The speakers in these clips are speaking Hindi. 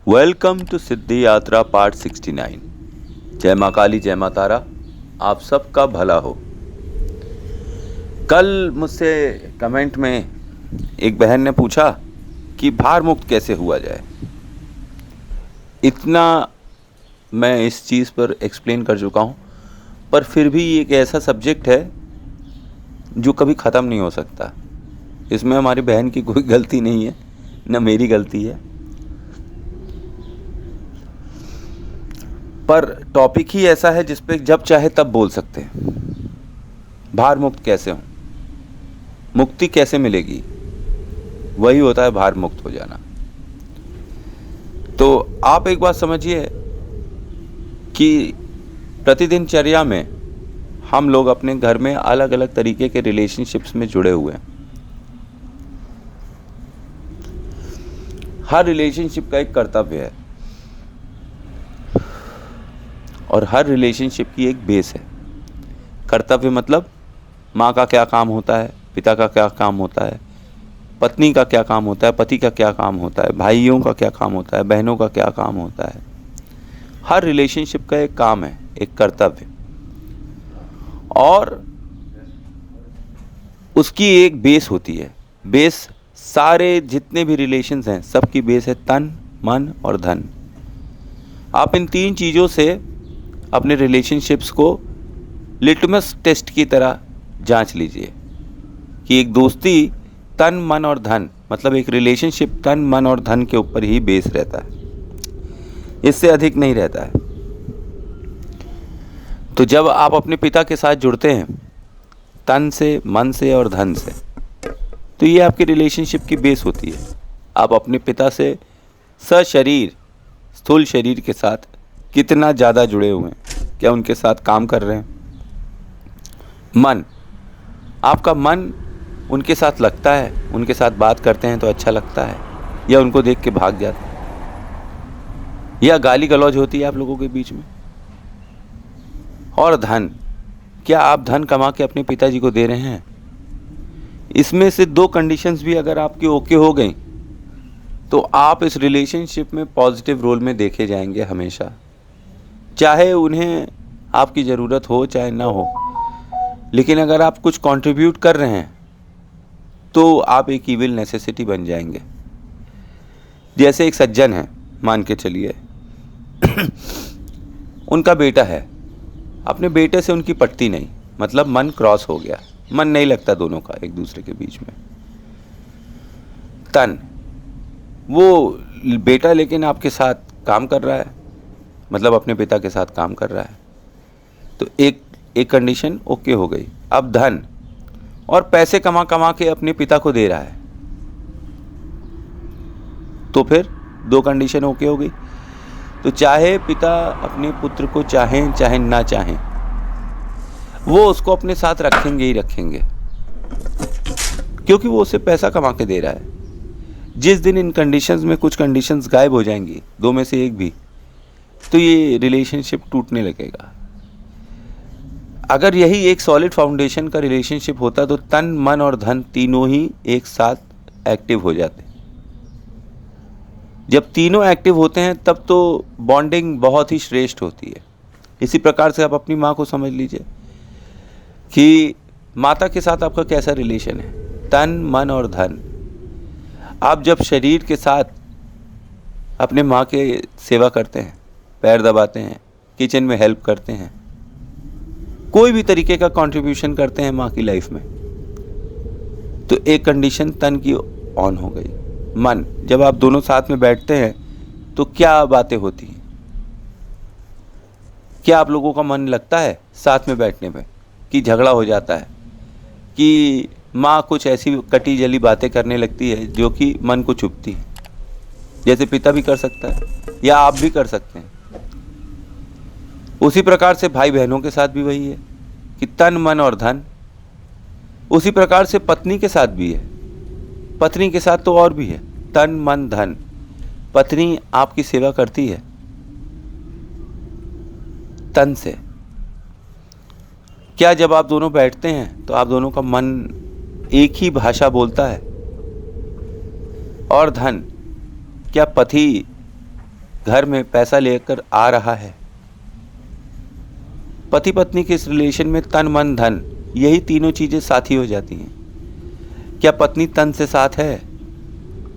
वेलकम टू सिद्धि यात्रा पार्ट 69। जय माँ काली, जय माँ तारा, आप सबका भला हो। कल मुझसे कमेंट में एक बहन ने पूछा कि भार मुक्त कैसे हुआ जाए। इतना मैं इस चीज़ पर एक्सप्लेन कर चुका हूँ, पर फिर भी ये एक ऐसा सब्जेक्ट है जो कभी ख़त्म नहीं हो सकता। इसमें हमारी बहन की कोई गलती नहीं है, न मेरी गलती है, पर टॉपिक ही ऐसा है जिस पे जब चाहे तब बोल सकते हैं। भार मुक्त कैसे हो, मुक्ति कैसे मिलेगी, वही होता है भार मुक्त हो जाना। तो आप एक बात समझिए कि प्रतिदिनचर्या में हम लोग अपने घर में अलग अलग तरीके के रिलेशनशिप्स में जुड़े हुए हैं। हर रिलेशनशिप का एक कर्तव्य है और हर रिलेशनशिप की एक बेस है। कर्तव्य मतलब माँ का क्या काम होता है, पिता का क्या काम होता है, पत्नी का क्या काम होता है, पति का क्या काम होता है, भाइयों का क्या काम होता है, बहनों का क्या काम होता है। हर रिलेशनशिप का एक काम है, एक कर्तव्य, और उसकी एक बेस होती है। बेस सारे जितने भी रिलेशंस हैं सबकी बेस है तन, मन और धन। आप इन तीन चीज़ों से अपने रिलेशनशिप्स को लिटमस टेस्ट की तरह जांच लीजिए कि एक दोस्ती तन, मन और धन, मतलब एक रिलेशनशिप तन, मन और धन के ऊपर ही बेस रहता है, इससे अधिक नहीं रहता है। तो जब आप अपने पिता के साथ जुड़ते हैं तन से, मन से और धन से, तो ये आपकी रिलेशनशिप की बेस होती है। आप अपने पिता से सशरीर, स्थूल शरीर के साथ कितना ज़्यादा जुड़े हुए हैं, क्या उनके साथ काम कर रहे हैं। मन, आपका मन उनके साथ लगता है, उनके साथ बात करते हैं तो अच्छा लगता है, या उनको देख के भाग जाता है, या गाली गलौज होती है आप लोगों के बीच में। और धन, क्या आप धन कमा के अपने पिताजी को दे रहे हैं। इसमें से दो कंडीशंस भी अगर आपकी ओके हो गई तो आप इस रिलेशनशिप में पॉजिटिव रोल में देखे जाएंगे हमेशा, चाहे उन्हें आपकी ज़रूरत हो चाहे ना हो। लेकिन अगर आप कुछ कंट्रीब्यूट कर रहे हैं तो आप एक इविल नेसेसिटी बन जाएंगे। जैसे एक सज्जन है, मान के चलिए उनका बेटा है, अपने बेटे से उनकी पटती नहीं, मतलब मन क्रॉस हो गया, मन नहीं लगता दोनों का एक दूसरे के बीच में। तन, वो बेटा लेकिन आपके साथ काम कर रहा है, मतलब अपने पिता के साथ काम कर रहा है, तो एक कंडीशन ओके हो गई। अब धन, और पैसे कमा कमा के अपने पिता को दे रहा है, तो फिर दो कंडीशन ओके हो गई। तो चाहे पिता अपने पुत्र को चाहें चाहे ना चाहें, वो उसको अपने साथ रखेंगे ही रखेंगे, क्योंकि वो उसे पैसा कमा के दे रहा है। जिस दिन इन कंडीशंस में कुछ कंडीशंस गायब हो जाएंगी, दो में से एक भी, तो ये रिलेशनशिप टूटने लगेगा। अगर यही एक सॉलिड फाउंडेशन का रिलेशनशिप होता तो तन, मन और धन तीनों ही एक साथ एक्टिव हो जाते। जब तीनों एक्टिव होते हैं तब तो बॉन्डिंग बहुत ही श्रेष्ठ होती है। इसी प्रकार से आप अपनी माँ को समझ लीजिए कि माता के साथ आपका कैसा रिलेशन है, तन, मन और धन। आप जब शरीर के साथ अपने माँ के सेवा करते हैं, पैर दबाते हैं, किचन में हेल्प करते हैं, कोई भी तरीके का कंट्रीब्यूशन करते हैं माँ की लाइफ में, तो एक कंडीशन तन की ऑन हो गई। मन, जब आप दोनों साथ में बैठते हैं तो क्या बातें होती हैं, क्या आप लोगों का मन लगता है साथ में बैठने में, कि झगड़ा हो जाता है, कि माँ कुछ ऐसी कटी जली बातें करने लगती है जो कि मन को चुभती है, जैसे पिता भी कर सकता है या आप भी कर सकते हैं। उसी प्रकार से भाई बहनों के साथ भी वही है कि तन, मन और धन। उसी प्रकार से पत्नी के साथ भी है, पत्नी के साथ तो और भी है, तन, मन, धन। पत्नी आपकी सेवा करती है तन से। क्या जब आप दोनों बैठते हैं तो आप दोनों का मन एक ही भाषा बोलता है। और धन, क्या पति घर में पैसा लेकर आ रहा है। पति पत्नी के इस रिलेशन में तन मन धन, यही तीनों चीजें साथी हो जाती हैं। क्या पत्नी तन से साथ है?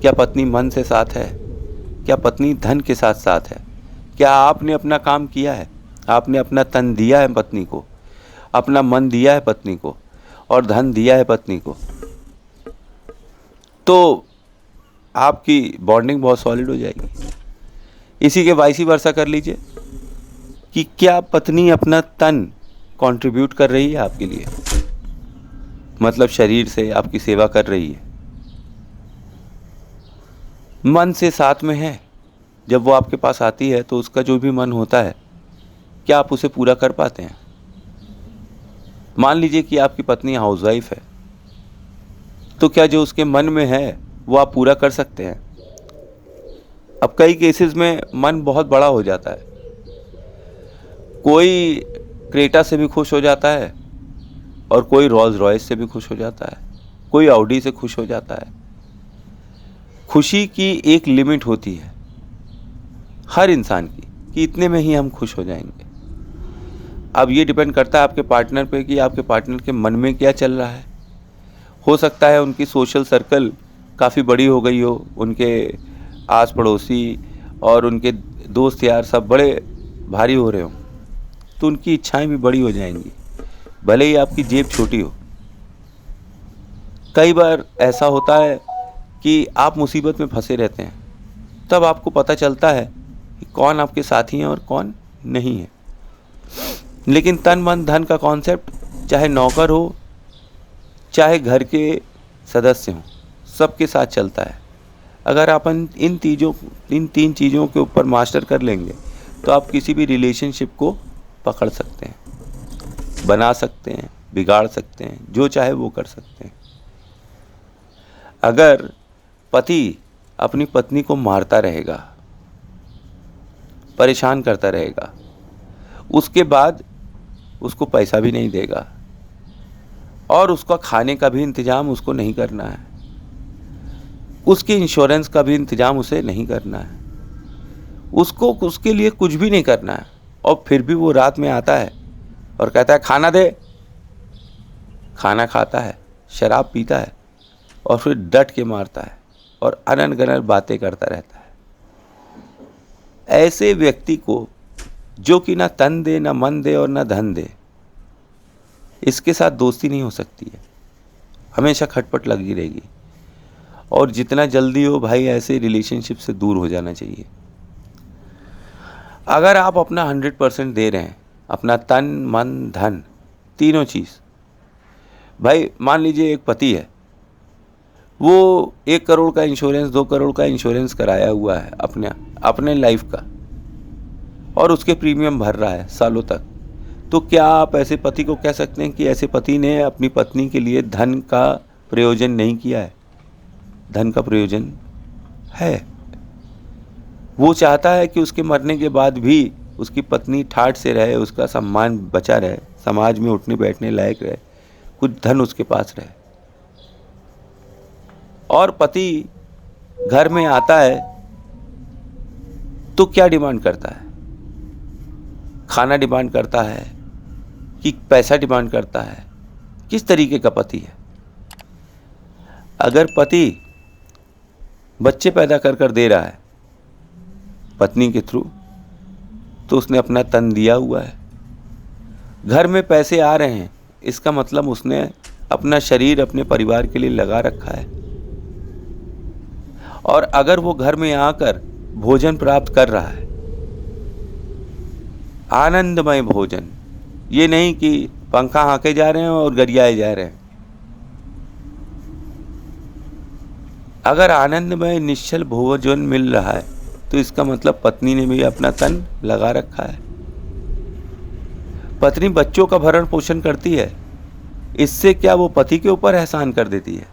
क्या पत्नी मन से साथ है? क्या पत्नी धन के साथ साथ है? क्या आपने अपना काम किया है? आपने अपना तन दिया है पत्नी को, अपना मन दिया है पत्नी को, और धन दिया है पत्नी को, तो आपकी बॉन्डिंग बहुत सॉलिड हो जाएगी। इसी के वाइस वर्सा कर लीजिए कि क्या पत्नी अपना तन कंट्रीब्यूट कर रही है आपके लिए, मतलब शरीर से आपकी सेवा कर रही है, मन से साथ में है। जब वो आपके पास आती है तो उसका जो भी मन होता है, क्या आप उसे पूरा कर पाते हैं? मान लीजिए कि आपकी पत्नी हाउसवाइफ है, तो क्या जो उसके मन में है वो आप पूरा कर सकते हैं? अब कई केसेस में मन बहुत बड़ा हो जाता है। कोई क्रेटा से भी खुश हो जाता है और कोई रोल्स रॉयस से भी खुश हो जाता है, कोई ऑडी से खुश हो जाता है। खुशी की एक लिमिट होती है हर इंसान की कि इतने में ही हम खुश हो जाएंगे। अब ये डिपेंड करता है आपके पार्टनर पे कि आपके पार्टनर के मन में क्या चल रहा है। हो सकता है उनकी सोशल सर्कल काफ़ी बड़ी हो गई हो, उनके आस पड़ोसी और उनके दोस्त यार सब बड़े भारी हो रहे हों, तो उनकी इच्छाएं भी बड़ी हो जाएंगी, भले ही आपकी जेब छोटी हो। कई बार ऐसा होता है कि आप मुसीबत में फंसे रहते हैं, तब आपको पता चलता है कि कौन आपके साथी हैं और कौन नहीं है। लेकिन तन मन धन का कॉन्सेप्ट चाहे नौकर हो चाहे घर के सदस्य हों, सबके साथ चलता है। अगर आप इन तीन चीज़ों के ऊपर मास्टर कर लेंगे तो आप किसी भी रिलेशनशिप को पकड़ सकते हैं, बना सकते हैं, बिगाड़ सकते हैं, जो चाहे वो कर सकते हैं। अगर पति अपनी पत्नी को मारता रहेगा, परेशान करता रहेगा, उसके बाद उसको पैसा भी नहीं देगा और उसका खाने का भी इंतज़ाम उसको नहीं करना है, उसके इंश्योरेंस का भी इंतज़ाम उसे नहीं करना है, उसको उसके लिए कुछ भी नहीं करना है, और फिर भी वो रात में आता है और कहता है खाना दे, खाना खाता है, शराब पीता है और फिर डट के मारता है और अनन गनन बातें करता रहता है। ऐसे व्यक्ति को, जो कि ना तन दे, ना मन दे और ना धन दे, इसके साथ दोस्ती नहीं हो सकती है, हमेशा खटपट लगी रहेगी। और जितना जल्दी हो भाई ऐसे रिलेशनशिप से दूर हो जाना चाहिए। अगर आप अपना 100% दे रहे हैं, अपना तन मन धन तीनों चीज़, भाई मान लीजिए एक पति है, वो 1 करोड़ का इंश्योरेंस 2 करोड़ का इंश्योरेंस कराया हुआ है अपने लाइफ का, और उसके प्रीमियम भर रहा है सालों तक, तो क्या आप ऐसे पति को कह सकते हैं कि ऐसे पति ने अपनी पत्नी के लिए धन का प्रयोजन नहीं किया है? धन का प्रयोजन है। वो चाहता है कि उसके मरने के बाद भी उसकी पत्नी ठाठ से रहे, उसका सम्मान बचा रहे, समाज में उठने बैठने लायक रहे, कुछ धन उसके पास रहे। और पति घर में आता है तो क्या डिमांड करता है? खाना डिमांड करता है कि पैसा डिमांड करता है? किस तरीके का पति है? अगर पति बच्चे पैदा कर दे रहा है पत्नी के थ्रू, तो उसने अपना तन दिया हुआ है। घर में पैसे आ रहे हैं, इसका मतलब उसने अपना शरीर अपने परिवार के लिए लगा रखा है। और अगर वो घर में आकर भोजन प्राप्त कर रहा है, आनंदमय भोजन, ये नहीं कि पंखा हाँके जा रहे हैं और गरियाए जा रहे हैं। अगर आनंदमय निश्चल भोजन मिल रहा है तो इसका मतलब पत्नी ने भी अपना तन लगा रखा है। पत्नी बच्चों का भरण पोषण करती है, इससे क्या वो पति के ऊपर एहसान कर देती है?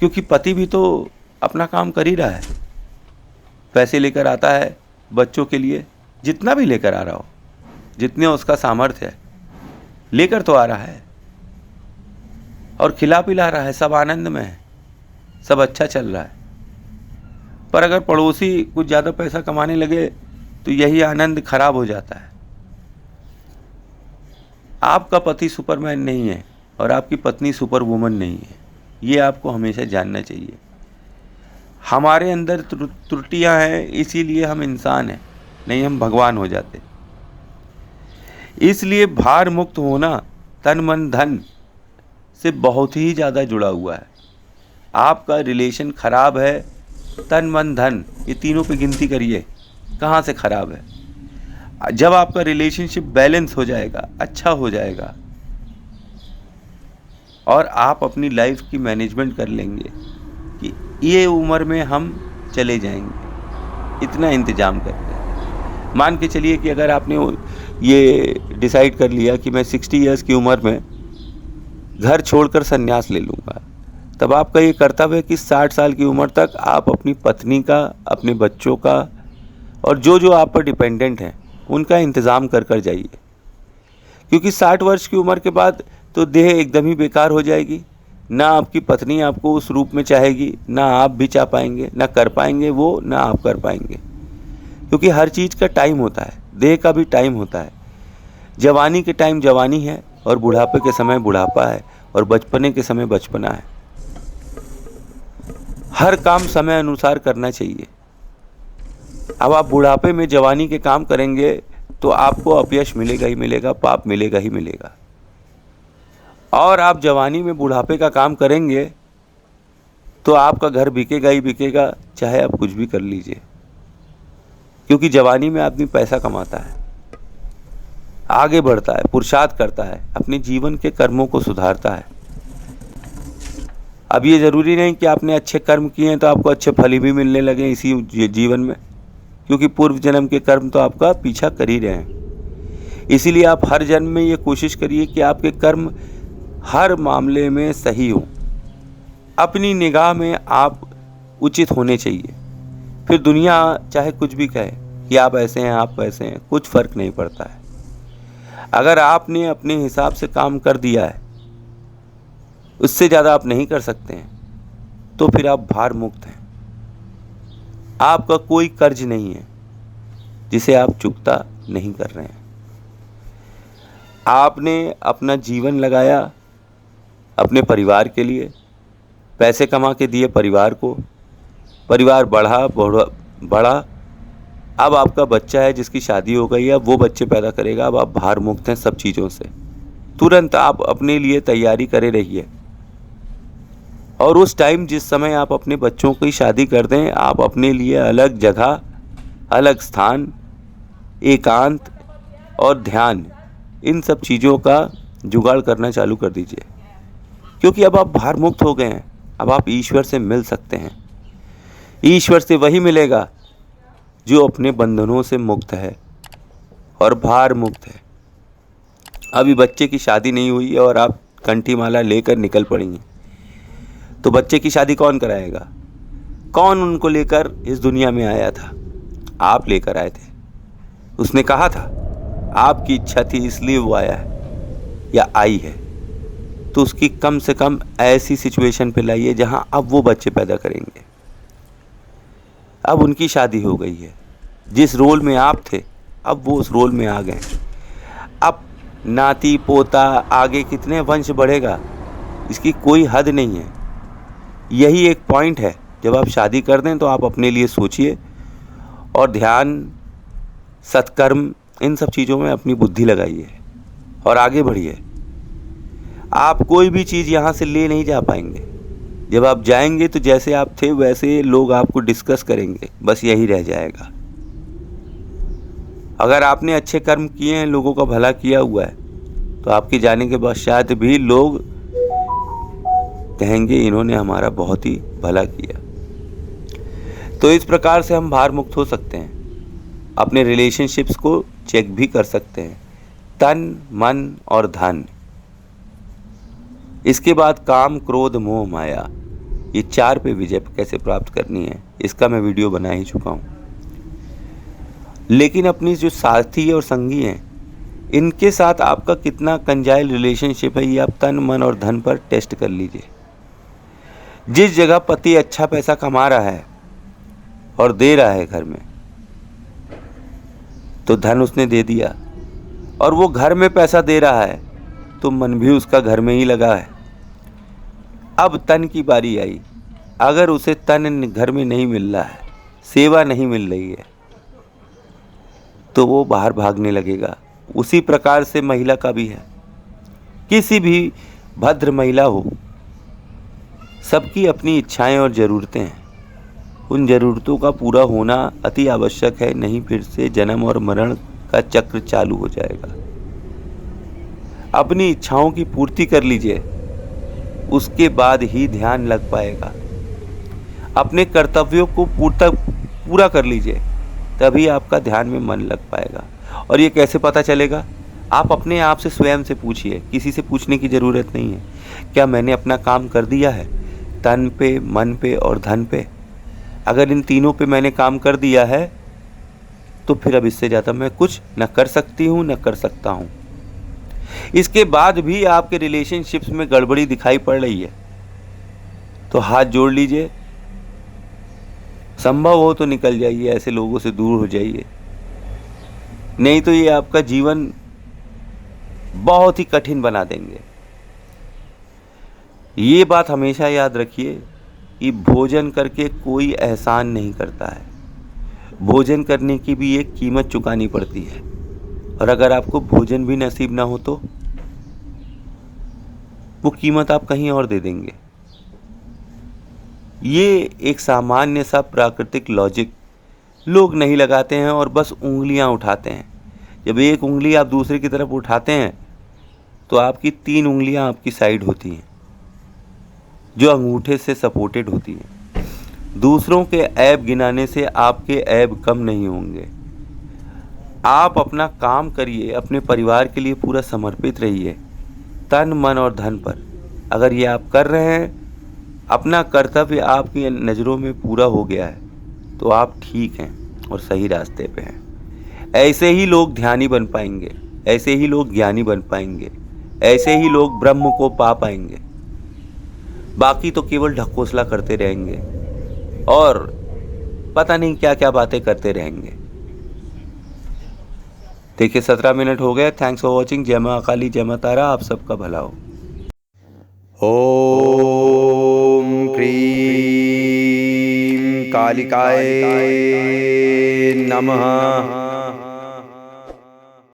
क्योंकि पति भी तो अपना काम कर ही रहा है, पैसे लेकर आता है बच्चों के लिए, जितना भी लेकर आ रहा हो, जितने उसका सामर्थ्य है लेकर तो आ रहा है, और खिला पिला रहा है, सब आनंद में है, सब अच्छा चल रहा है। पर अगर पड़ोसी कुछ ज़्यादा पैसा कमाने लगे तो यही आनंद खराब हो जाता है। आपका पति सुपरमैन नहीं है और आपकी पत्नी सुपर वुमन नहीं है, ये आपको हमेशा जानना चाहिए। हमारे अंदर त्रुटियां हैं, इसीलिए हम इंसान हैं, नहीं हम भगवान हो जाते। इसलिए भार मुक्त होना तन मन धन से बहुत ही ज़्यादा जुड़ा हुआ है। आपका रिलेशन खराब है, तन मन धन ये तीनों पे गिनती करिए कहाँ से खराब है। जब आपका रिलेशनशिप बैलेंस हो जाएगा, अच्छा हो जाएगा और आप अपनी लाइफ की मैनेजमेंट कर लेंगे कि ये उम्र में हम चले जाएंगे, इतना इंतजाम करते हैं। मान के चलिए कि अगर आपने ये डिसाइड कर लिया कि मैं 60 इयर्स की उम्र में घर छोड़कर संन्यास ले लूँगा, तब आपका ये कर्तव्य है कि 60 साल की उम्र तक आप अपनी पत्नी का, अपने बच्चों का और जो जो आप पर डिपेंडेंट हैं उनका इंतज़ाम कर कर जाइए। क्योंकि 60 वर्ष की उम्र के बाद तो देह एकदम ही बेकार हो जाएगी। ना आपकी पत्नी आपको उस रूप में चाहेगी, ना आप भी चाह पाएंगे, ना कर पाएंगे वो, ना आप कर पाएंगे। क्योंकि हर चीज़ का टाइम होता है, देह का भी टाइम होता है। जवानी के टाइम जवानी है और बुढ़ापे के समय बुढ़ापा है और बचपने के समय बचपना है। हर काम समय अनुसार करना चाहिए। अब आप बुढ़ापे में जवानी के काम करेंगे तो आपको अपयश मिलेगा ही मिलेगा, पाप मिलेगा ही मिलेगा। और आप जवानी में बुढ़ापे का काम करेंगे तो आपका घर बिकेगा ही बिकेगा, चाहे आप कुछ भी कर लीजिए। क्योंकि जवानी में आदमी पैसा कमाता है, आगे बढ़ता है, पुरुषार्थ करता है, अपने जीवन के कर्मों को सुधारता है। अब ये ज़रूरी नहीं कि आपने अच्छे कर्म किए हैं तो आपको अच्छे फल भी मिलने लगे इसी जीवन में, क्योंकि पूर्व जन्म के कर्म तो आपका पीछा कर ही रहे हैं। इसीलिए आप हर जन्म में ये कोशिश करिए कि आपके कर्म हर मामले में सही हो, अपनी निगाह में आप उचित होने चाहिए। फिर दुनिया चाहे कुछ भी कहे कि आप ऐसे हैं, आप वैसे हैं, कुछ फ़र्क नहीं पड़ता है। अगर आपने अपने हिसाब से काम कर दिया है, उससे ज़्यादा आप नहीं कर सकते हैं, तो फिर आप भार मुक्त हैं। आपका कोई कर्ज नहीं है जिसे आप चुकता नहीं कर रहे हैं। आपने अपना जीवन लगाया अपने परिवार के लिए, पैसे कमा के दिए परिवार को, परिवार बढ़ा। अब आपका बच्चा है जिसकी शादी हो गई है, अब वो बच्चे पैदा करेगा। अब आप भार मुक्त हैं सब चीज़ों से। तुरंत आप अपने लिए तैयारी करे रहिए और उस टाइम जिस समय आप अपने बच्चों की शादी कर दें, आप अपने लिए अलग जगह, अलग स्थान, एकांत और ध्यान, इन सब चीज़ों का जुगाड़ करना चालू कर दीजिए। क्योंकि अब आप भार मुक्त हो गए हैं, अब आप ईश्वर से मिल सकते हैं। ईश्वर से वही मिलेगा जो अपने बंधनों से मुक्त है और भार मुक्त है। अभी बच्चे की शादी नहीं हुई है और आप कंठी माला लेकर निकल पड़ी हैं, तो बच्चे की शादी कौन कराएगा? कौन उनको लेकर इस दुनिया में आया था? आप लेकर आए थे। उसने कहा था, आपकी इच्छा थी इसलिए वो आया है या आई है। तो उसकी कम से कम ऐसी सिचुएशन पे लाइए जहां अब वो बच्चे पैदा करेंगे। अब उनकी शादी हो गई है, जिस रोल में आप थे अब वो उस रोल में आ गए। अब नाती पोता आगे कितने वंश बढ़ेगा इसकी कोई हद नहीं है। यही एक पॉइंट है, जब आप शादी कर दें तो आप अपने लिए सोचिए और ध्यान, सत्कर्म, इन सब चीज़ों में अपनी बुद्धि लगाइए और आगे बढ़िए। आप कोई भी चीज़ यहाँ से ले नहीं जा पाएंगे। जब आप जाएंगे तो जैसे आप थे वैसे लोग आपको डिस्कस करेंगे, बस यही रह जाएगा। अगर आपने अच्छे कर्म किए हैं, लोगों का भला किया हुआ है, तो आपके जाने के पश्चात भी लोग कहेंगे इन्होंने हमारा बहुत ही भला किया। तो इस प्रकार से हम भार मुक्त हो सकते हैं। अपने रिलेशनशिप्स को चेक भी कर सकते हैं, तन, मन और धन। इसके बाद काम, क्रोध, मोह, माया, ये 4 पे विजय कैसे प्राप्त करनी है, इसका मैं वीडियो बना ही चुका हूँ। लेकिन अपनी जो साथी और संगी हैं, इनके साथ आपका कितना कंजाइल रिलेशनशिप है, ये आप तन, मन और धन पर टेस्ट कर लीजिए। जिस जगह पति अच्छा पैसा कमा रहा है, और दे रहा है घर में, तो धन उसने दे दिया, और वो घर में पैसा दे रहा है तो मन भी उसका घर में ही लगा है। अब तन की बारी आई। अगर उसे तन घर में नहीं मिल रहा है, सेवा नहीं मिल रही है, तो वो बाहर भागने लगेगा। उसी प्रकार से महिला का भी है। किसी भी भद्र महिला हो, सबकी अपनी इच्छाएं और ज़रूरतें हैं। उन ज़रूरतों का पूरा होना अति आवश्यक है, नहीं फिर से जन्म और मरण का चक्र चालू हो जाएगा। अपनी इच्छाओं की पूर्ति कर लीजिए, उसके बाद ही ध्यान लग पाएगा। अपने कर्तव्यों को पूरा कर लीजिए, तभी आपका ध्यान में मन लग पाएगा। और ये कैसे पता चलेगा? आप अपने आप से स्वयं से पूछिए, किसी से पूछने की ज़रूरत नहीं है। क्या मैंने अपना काम कर दिया है? तन पे, मन पे और धन पे। अगर इन तीनों पे मैंने काम कर दिया है, तो फिर अब इससे ज़्यादा मैं कुछ न कर सकती हूँ, न कर सकता हूँ। इसके बाद भी आपके रिलेशनशिप्स में गड़बड़ी दिखाई पड़ रही है, तो हाथ जोड़ लीजिए। संभव हो तो निकल जाइए, ऐसे लोगों से दूर हो जाइए। नहीं तो ये आपका जीवन बहुत ही कठिन बना देंगे। ये बात हमेशा याद रखिए कि भोजन करके कोई एहसान नहीं करता है। भोजन करने की भी एक कीमत चुकानी पड़ती है, और अगर आपको भोजन भी नसीब ना हो तो वो कीमत आप कहीं और दे देंगे। ये एक सामान्य सा प्राकृतिक लॉजिक लोग नहीं लगाते हैं और बस उंगलियां उठाते हैं। जब एक उंगली आप दूसरे की तरफ उठाते हैं, तो आपकी 3 उंगलियां आपकी साइड होती हैं, जो अंगूठे से सपोर्टेड होती हैं। दूसरों के ऐब गिनाने से आपके ऐब कम नहीं होंगे। आप अपना काम करिए, अपने परिवार के लिए पूरा समर्पित रहिए, तन, मन और धन पर। अगर ये आप कर रहे हैं, अपना कर्तव्य आपकी नज़रों में पूरा हो गया है, तो आप ठीक हैं और सही रास्ते पे हैं। ऐसे ही लोग ध्यानी बन पाएंगे, ऐसे ही लोग ज्ञानी बन पाएंगे, ऐसे ही लोग ब्रह्म को पा पाएंगे। बाकी तो केवल ढकोसला करते रहेंगे और पता नहीं क्या क्या बातें करते रहेंगे। देखिए 17 मिनट हो गए। Thanks for watching. जय मां काली, जय मां तारा। आप सबका भला हो। ओम क्रीं कालिकाय नमः।